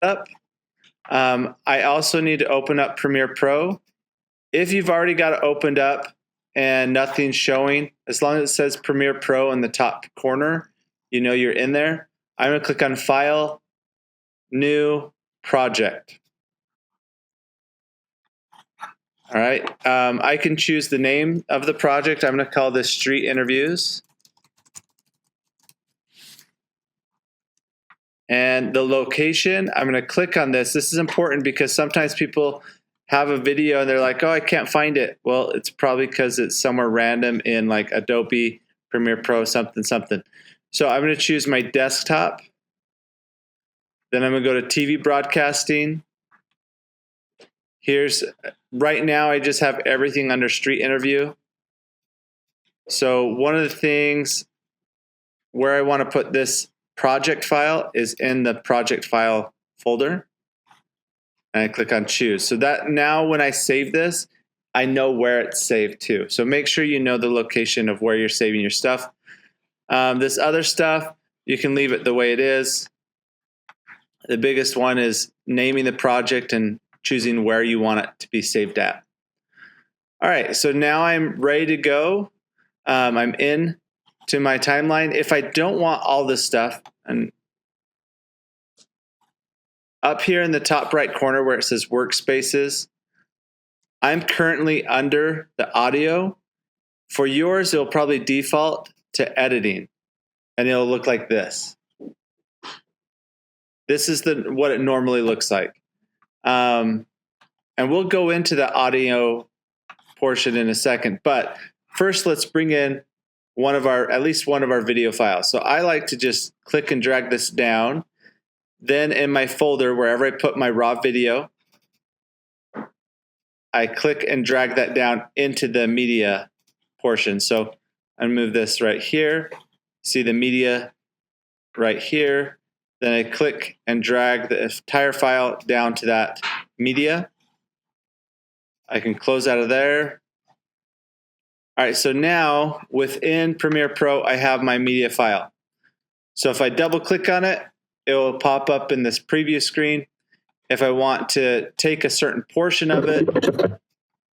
up. I also need to open up Premiere Pro. If you've already got it opened up and nothing's showing, as long as it says Premiere Pro in the top corner, you know you're in there. I'm going to click on File, New, Project. All right. I can choose the name of the project. I'm going to call this Street Interviews. And the location, I'm going to click on this. This is important because sometimes people have a video and they're like, oh, I can't find it. Well, it's probably because it's somewhere random in like Adobe Premiere Pro, something, something. So I'm going to choose my desktop. Then I'm going to go to TV broadcasting. Right now I just have everything under Street Interview. So one of the things where I want to put this project file is in the project file folder. And I click on choose. So that now when I save this, I know where it's saved to. So make sure you know the location of where you're saving your stuff. This other stuff, you can leave it the way it is. The biggest one is naming the project and choosing where you want it to be saved at. All right, so now I'm ready to go. I'm in to my timeline. If I don't want all this stuff, and up here in the top right corner where it says workspaces, I'm currently under the audio. For yours, it'll probably default to editing, and it'll look like this. This is what it normally looks like. And we'll go into the audio portion in a second, but first let's bring in at least one of our video files. So I like to just click and drag this down. Then in my folder, wherever I put my raw video, I click and drag that down into the media portion. So I move this right here. See the media right here. Then I click and drag the entire file down to that media. I can close out of there. All right, so now within Premiere Pro, I have my media file. So if I double click on it, it will pop up in this preview screen. If I want to take a certain portion of it,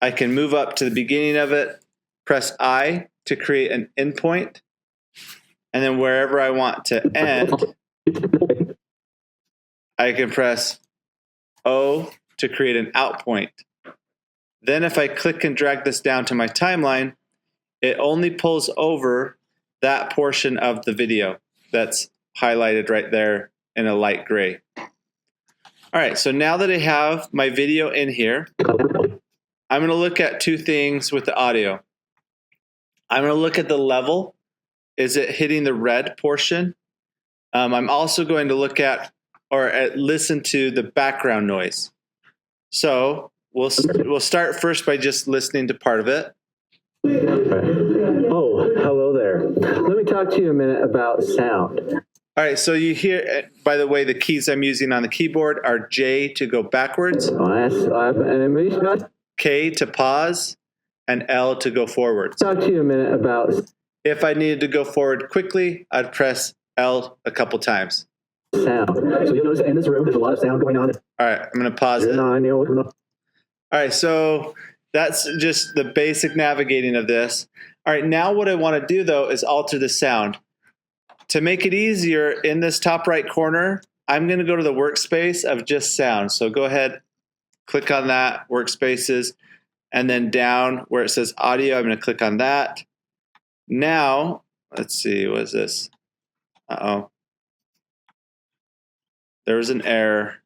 I can move up to the beginning of it, press I to create an endpoint, and then wherever I want to end, I can press O to create an out point. Then if I click and drag this down to my timeline, it only pulls over that portion of the video that's highlighted right there in a light gray. All right, so now that I have my video in here, I'm going to look at two things with the audio. I'm going to look at the level. Is it hitting the red portion? I'm also going to look at listen to the background noise. So we'll start first by just listening to part of it. Oh, hello there. Let me talk to you a minute about sound. All right, so you hear, by the way, the keys I'm using on the keyboard are J to go backwards, K to pause, and L to go forward. Talk to you a minute about. If I needed to go forward quickly, I'd press L a couple times. Sound. So you'll notice in this room, there's a lot of sound going on. All right, I'm going to pause it. All right, so that's just the basic navigating of this. All right, now what I want to do, though, is alter the sound. To make it easier, in this top right corner, I'm going to go to the workspace of just sound. So go ahead, click on that, workspaces, and then down where it says audio, I'm going to click on that. Now, let's see, what is this? Uh-oh. There was an error.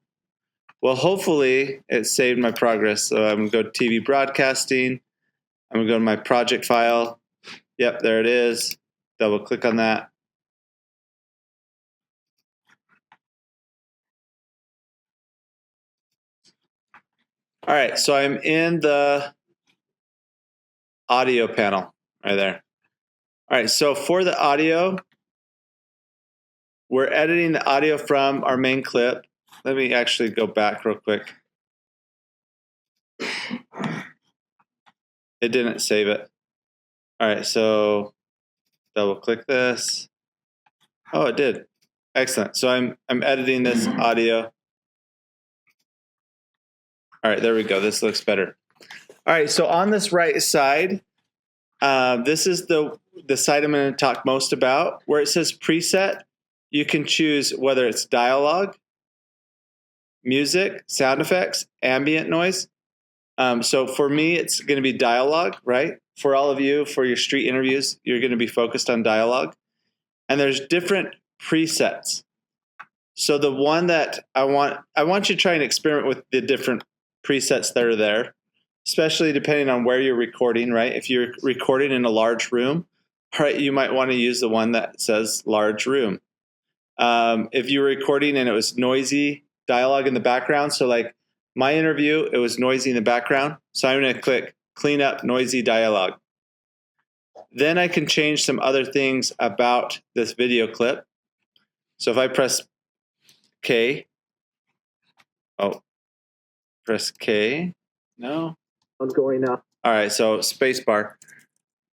Well, hopefully it saved my progress. So I'm going to go to TV broadcasting. I'm going to go to my project file. Yep, there it is. Double click on that. All right, so I'm in the audio panel right there. All right, so for the audio, we're editing the audio from our main clip. Let me actually go back real quick. It didn't save it. All right, so double click this. Oh, it did. Excellent. So I'm editing this audio. All right, there we go. This looks better. All right, so on this right side, this is the side I'm going to talk most about. Where it says preset, you can choose whether it's dialogue, music, sound effects, ambient noise. So for me, it's going to be dialogue, right? For all of you, for your street interviews, you're going to be focused on dialogue. And there's different presets. So the one that I want you to try and experiment with the different presets that are there, especially depending on where you're recording, right? If you're recording in a large room, right, you might want to use the one that says large room. If you were recording and it was noisy dialogue in the background, so like my interview, it was noisy in the background, so I'm going to click clean up noisy dialogue. Then I can change some other things about this video clip. So if I press K, press K, no. What's going on? All right, so space bar.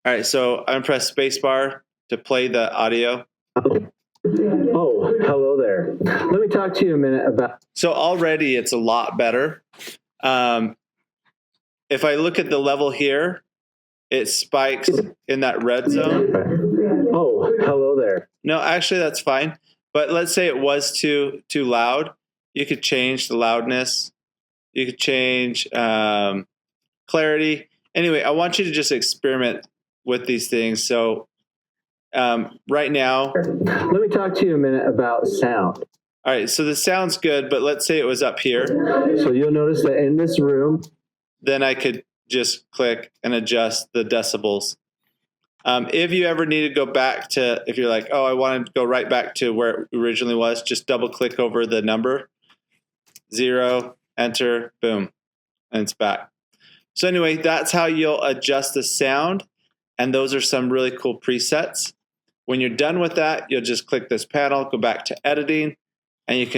All right, so I'm going to press space bar to play the audio. Oh, hello there. Let me talk to you a minute about. So already it's a lot better. If I look at the level here, it spikes in that red zone. Oh, hello there. No, actually that's fine. But let's say it was too loud. You could change the loudness. You could change clarity. Anyway, I want you to just experiment with these things. So right now. Let me talk to you a minute about sound. All right, so the sound's good, but let's say it was up here. So you'll notice that in this room. Then I could just click and adjust the decibels. If you ever need to go back to, if you're like, oh, I want to go right back to where it originally was, just double click over the number, 0, enter, boom, and it's back. So anyway, that's how you'll adjust the sound. And those are some really cool presets. When you're done with that, you'll just click this panel, go back to editing, and you can